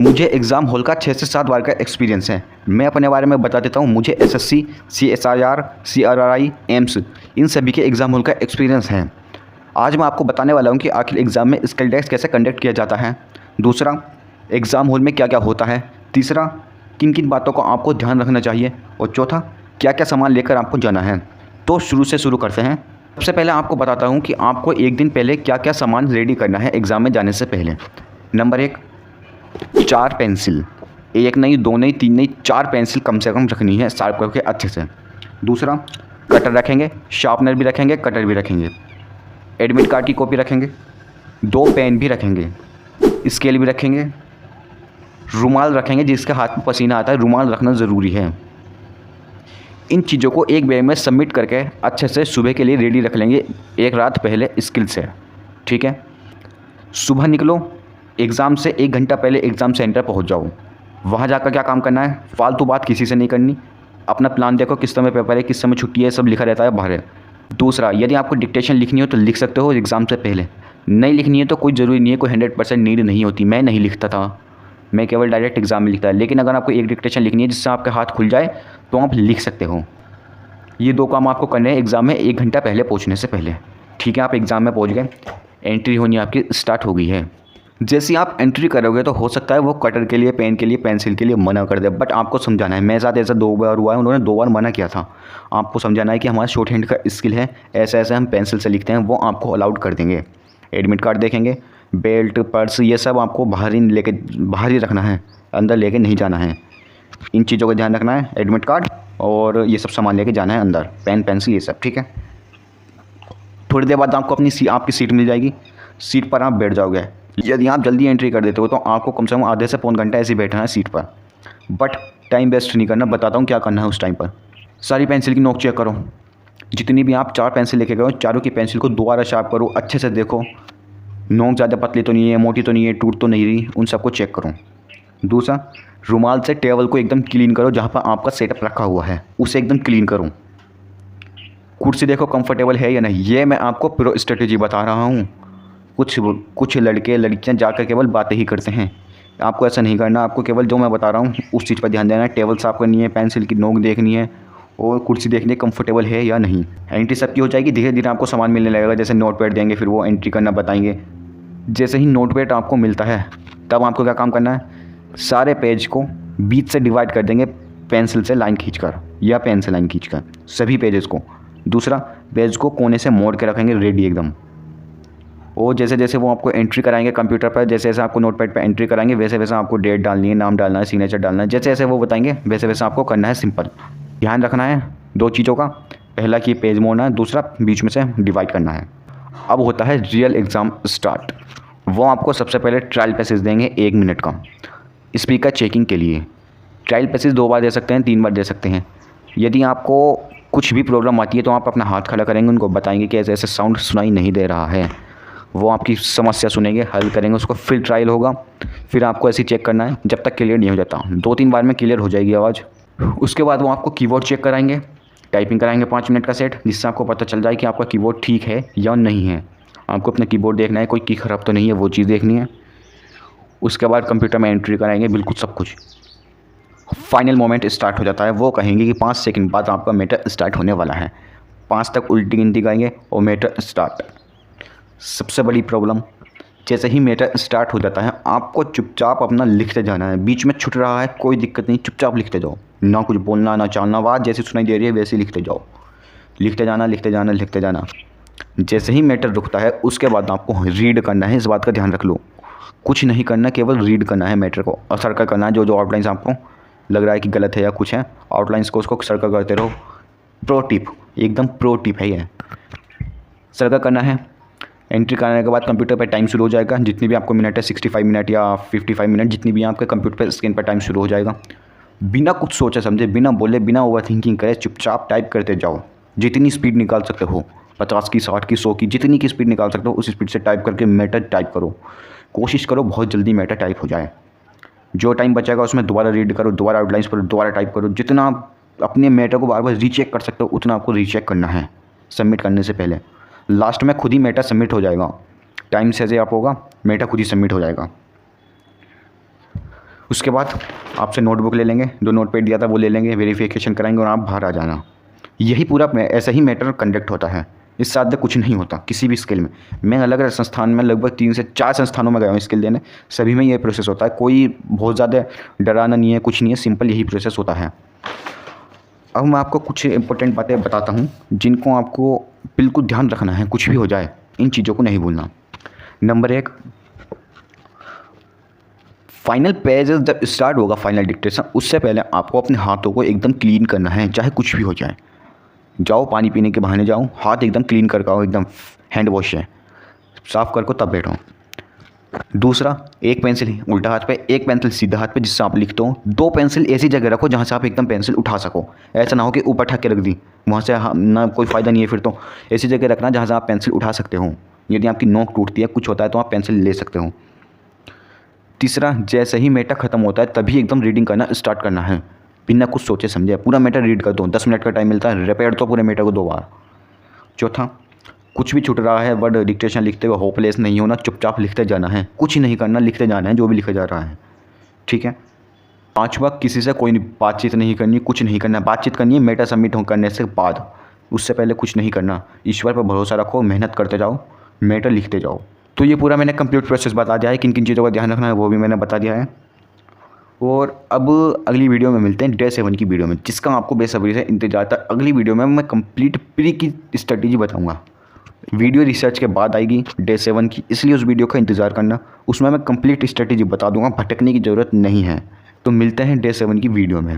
मुझे exam hall का 6 से 7 बार का एक्सपीरियंस है। मैं अपने बारे में बता देता हूँ। मुझे एसएससी, सीएसआईआर, सीआरआरआई, एम्स इन सभी के एग्ज़ाम हॉल का एक्सपीरियंस है। आज मैं आपको बताने वाला हूँ कि आखिर एग्ज़ाम में स्किल टेस्ट कैसे कंडक्ट किया जाता है। दूसरा, एग्ज़ाम हॉल में क्या क्या होता है। तीसरा, किन किन बातों को आपको ध्यान रखना चाहिए। और चौथा, क्या क्या सामान लेकर आपको जाना है। तो शुरू से शुरू करते हैं। सबसे पहले आपको बताता हूँ कि आपको एक दिन पहले क्या क्या सामान रेडी करना है एग्ज़ाम में जाने से पहले। Number 1, 4 pencil. 1 नहीं, 2 नहीं, 3 नहीं, 4 पेंसिल कम से कम रखनी है शार्प करके अच्छे से। दूसरा, कटर रखेंगे, शार्पनर भी रखेंगे, कटर भी रखेंगे। एडमिट कार्ड की कॉपी रखेंगे। 2 पेन भी रखेंगे। स्केल भी रखेंगे। रुमाल रखेंगे, जिसके हाथ में पसीना आता है रुमाल रखना ज़रूरी है। इन चीज़ों को एक बैग में सबमिट करके अच्छे से सुबह के लिए रेडी रख लेंगे एक रात पहले स्किल से। ठीक है। सुबह निकलो, एग्ज़ाम से 1 घंटा पहले एग्ज़ाम सेंटर पहुंच जाओ। वहां जाकर क्या काम करना है, फालतू बात किसी से नहीं करनी। अपना प्लान देखो, किस समय पेपर है, किस समय छुट्टी है, सब लिखा रहता है बाहर है। दूसरा, यदि आपको डिक्टेशन लिखनी हो तो लिख सकते हो एग्ज़ाम से पहले। नहीं लिखनी है तो कोई ज़रूरी नहीं है, कोई 100% नीड नहीं होती। मैं नहीं लिखता था, मैं केवल डायरेक्ट एग्ज़ाम में लिखता है। लेकिन अगर आपको एक डिक्टेशन लिखनी है जिससे आपके हाथ खुल जाए तो आप लिख सकते हो। ये 2 काम आपको करने हैं एग्ज़ाम में 1 घंटा पहले पहुँचने से पहले। ठीक है, आप एग्ज़ाम में पहुँच गए, एंट्री होनी आपकी स्टार्ट हो गई है। जैसे आप एंट्री करोगे तो हो सकता है वो कटर के लिए, पेन के लिए, पेंसिल के लिए मना कर दे, बट आपको समझाना है। मेरे साथ ऐसा 2 बार हुआ है, उन्होंने 2 बार मना किया था। आपको समझाना है कि हमारा शॉर्ट हैंड का स्किल है, ऐसे ऐसे हम पेंसिल से लिखते हैं, वो आपको अलाउड कर देंगे। एडमिट कार्ड देखेंगे, बेल्ट, पर्स, ये सब आपको बाहर ही रखना है, अंदर लेके नहीं जाना है। इन चीज़ों का ध्यान रखना है। एडमिट कार्ड और ये सब सामान लेके जाना है अंदर, पेन, पेंसिल, ये सब। ठीक है। थोड़ी देर बाद आपको आपकी सीट मिल जाएगी। सीट पर आप बैठ जाओगे। यदि आप जल्दी एंट्री कर देते हो तो आपको कम से कम आधे से पौन घंटा ऐसे ही बैठना है सीट पर। बट टाइम वेस्ट नहीं करना, बताता हूँ क्या करना है उस टाइम पर। सारी पेंसिल की नोक चेक करो। जितनी भी आप 4 पेंसिल लेके गए हो, चारों की पेंसिल को दोबारा शार्प करो, अच्छे से देखो नोक ज़्यादा पतली तो नहीं है, मोटी तो नहीं है, टूट तो नहीं रही, उन सबको चेक करो। दूसरा, रुमाल से टेबल को एकदम क्लीन करो, जहाँ पर आपका सेटअप रखा हुआ है उसे एकदम क्लीन करो। कुर्सी देखो कंफर्टेबल है या नहीं, ये मैं आपको प्रो स्ट्रेटेजी बता रहा हूँ। कुछ लड़के लड़कियाँ जाकर केवल बातें ही करते हैं, आपको ऐसा नहीं करना। आपको केवल जो मैं बता रहा हूँ उस चीज़ पर ध्यान देना है। टेबल साफ़ करनी है, पेंसिल की नोक देखनी है और कुर्सी देखनी है कंफर्टेबल है या नहीं। एंट्री सबकी हो जाएगी। धीरे धीरे आपको सामान मिलने लगेगा, जैसे नोट पैड देंगे, फिर वो एंट्री करना बताएंगे। जैसे ही नोट पैड आपको मिलता है तब आपको क्या काम करना है, सारे पेज को बीच से डिवाइड कर देंगे पेंसिल से लाइन खींचकर या पेन से लाइन खींचकर, सभी पेजेस को। दूसरा, पेज को कोने से मोड़ के रखेंगे रेडी एकदम। और जैसे जैसे वो आपको एंट्री कराएंगे कंप्यूटर पर, जैसे जैसे आपको नोटपैड पर एंट्री कराएंगे, वैसे वैसे आपको डेट डालनी है, नाम डालना है, सिग्नेचर डालना है। जैसे जैसे वो बताएंगे वैसे वैसे आपको करना है सिंपल। ध्यान रखना है 2 चीज़ों का। पहला कि पेज मोड़ना है, दूसरा बीच में से डिवाइड करना है। अब होता है रियल एग्ज़ाम स्टार्ट। वो आपको सबसे पहले ट्रायल पैसेज देंगे 1 मिनट का स्पीकर चेकिंग के लिए। ट्रायल पैसेज 2 बार दे सकते हैं, 3 बार दे सकते हैं। यदि आपको कुछ भी प्रॉब्लम आती है तो आप अपना हाथ खड़ा करेंगे, उनको बताएंगे कि ऐसे ऐसे साउंड सुनाई नहीं दे रहा है। वो आपकी समस्या सुनेंगे, हल करेंगे उसको, फिर ट्रायल होगा। फिर आपको ऐसे चेक करना है जब तक क्लियर नहीं हो जाता। 2-3 बार में क्लियर हो जाएगी आवाज़। उसके बाद वो आपको कीबोर्ड चेक कराएंगे, टाइपिंग कराएंगे 5 मिनट का सेट, जिससे आपको पता चल जाए कि आपका कीबोर्ड ठीक है या नहीं है। आपको अपना कीबोर्ड देखना है, कोई की ख़राब तो नहीं है, वो चीज़ देखनी है। उसके बाद कंप्यूटर में एंट्री कराएंगे, बिल्कुल सब कुछ। फाइनल मोमेंट स्टार्ट हो जाता है। वो कहेंगे कि 5 सेकंड बाद आपका मीटर स्टार्ट होने वाला है। 5 तक उल्टी गिनती करेंगे और मीटर स्टार्ट। सबसे बड़ी प्रॉब्लम, जैसे ही मीटर स्टार्ट हो जाता है आपको चुपचाप अपना लिखते जाना है। बीच में छूट रहा है कोई दिक्कत नहीं, चुपचाप लिखते जाओ, ना कुछ बोलना ना चालना, आवाज़ जैसी सुनाई दे रही है वैसे लिखते जाओ। लिखते जाना, लिखते जाना, लिखते जाना। जैसे ही मीटर रुकता है उसके बाद आपको रीड करना है। इस बात का ध्यान रख लो, कुछ नहीं करना, केवल रीड करना है मीटर को और सर्कल करना है। जो जो आउटलाइंस आपको लग रहा है कि गलत है या कुछ है, आउटलाइंस को उसको सर्कल करते रहो। प्रो टिप, एकदम प्रो टिप है ये। सर्कल करना है। एंट्री करने के बाद कंप्यूटर पर टाइम शुरू हो जाएगा। जितनी भी आपको मिनट है, 65 मिनट या 55 मिनट, जितनी भी आपके कंप्यूटर पर स्क्रीन पर टाइम शुरू हो जाएगा। बिना कुछ सोचे समझे, बिना बोले, बिना ओवर थिंकिंग करे चुपचाप टाइप करते जाओ। जितनी स्पीड निकाल सकते हो, 50 की, 60 की, 100 की, जितनी की स्पीड निकाल सकते हो उस स्पीड से टाइप करके मैटर टाइप करो। कोशिश करो बहुत जल्दी मैटर टाइप हो जाए। जो टाइम बचेगा उसमें दोबारा रीड करो, दोबारा आउटलाइंस पढ़ो, दोबारा टाइप करो। जितना आप अपने मैटर को बार बार रीचेक कर सकते हो उतना आपको रीचेक करना है सबमिट करने से पहले। लास्ट में खुद ही मैटर सबमिट हो जाएगा। टाइम से आप होगा, मैटर खुद ही सबमिट हो जाएगा। उसके बाद आपसे नोटबुक ले लेंगे, जो नोटपैड दिया था वो ले लेंगे, वेरिफिकेशन कराएंगे और आप बाहर आ जाना। यही पूरा ऐसा ही मैटर कंडक्ट होता है। इससे ज़्यादा कुछ नहीं होता किसी भी स्किल में। मैं अलग अलग संस्थान में लगभग 3 से 4 संस्थानों में गया हूँ स्किल देने, सभी में ये प्रोसेस होता है। कोई बहुत ज़्यादा डराना नहीं है, कुछ नहीं है, सिंपल यही प्रोसेस होता है। अब मैं आपको कुछ इंपॉर्टेंट बातें बताता हूँ जिनको आपको बिल्कुल ध्यान रखना है, कुछ भी हो जाए इन चीज़ों को नहीं भूलना। नंबर 1, फाइनल पेज जब स्टार्ट होगा, फाइनल डिक्टेशन, उससे पहले आपको अपने हाथों को एकदम क्लीन करना है, चाहे कुछ भी हो जाए। जाओ पानी पीने के बहाने जाओ, हाथ एकदम क्लीन करके आओ, एकदम हैंड वॉश है, साफ़ करके तब बैठो। दूसरा, एक पेंसिल उल्टा हाथ पे, एक पेंसिल सीधा हाथ पे जिससे आप लिखते हो। 2 पेंसिल ऐसी जगह रखो जहाँ से आप एकदम पेंसिल उठा सको। ऐसा ना हो कि ऊपर ठक के रख दी, वहाँ से ना कोई फ़ायदा नहीं है। फिर तो ऐसी जगह रखना जहाँ से आप पेंसिल उठा सकते हो। यदि आपकी नोक टूटती है, कुछ होता है, तो आप पेंसिल ले सकते हो। तीसरा, जैसे ही मैटर ख़त्म होता है तभी एकदम रीडिंग करना स्टार्ट करना है, बिना कुछ सोचे समझे पूरा मैटर रीड कर दो। 10 मिनट का टाइम मिलता है, रिपीट तो पूरे मैटर को 2 बार। चौथा, कुछ भी छूट रहा है वर्ड डिक्टेशन लिखते हुए होपलेस नहीं होना, चुपचाप लिखते जाना है, कुछ नहीं करना, लिखते जाना है जो भी लिखा जा रहा है, ठीक है। 5वां, किसी से कोई बातचीत नहीं करनी, कुछ नहीं करना। बातचीत करनी है मैटर सबमिट करने से बाद, उससे पहले कुछ नहीं करना। ईश्वर पर भरोसा रखो, मेहनत करते जाओ, मैटर लिखते जाओ। तो ये पूरा मैंने कंप्लीट प्रोसेस बता दिया है, किन किन चीज़ों का ध्यान रखना है वो भी मैंने बता दिया है। और अब अगली वीडियो में मिलते हैं डे 7 की वीडियो में, जिसका आपको बेसब्री से इंतजार था। अगली वीडियो में मैं कंप्लीट प्री की स्ट्रेटेजी बताऊंगा। वीडियो रिसर्च के बाद आएगी डे 7 की, इसलिए उस वीडियो का इंतज़ार करना। उसमें मैं कंप्लीट स्ट्रेटेजी बता दूंगा, भटकने की ज़रूरत नहीं है। तो मिलते हैं डे 7 की वीडियो में।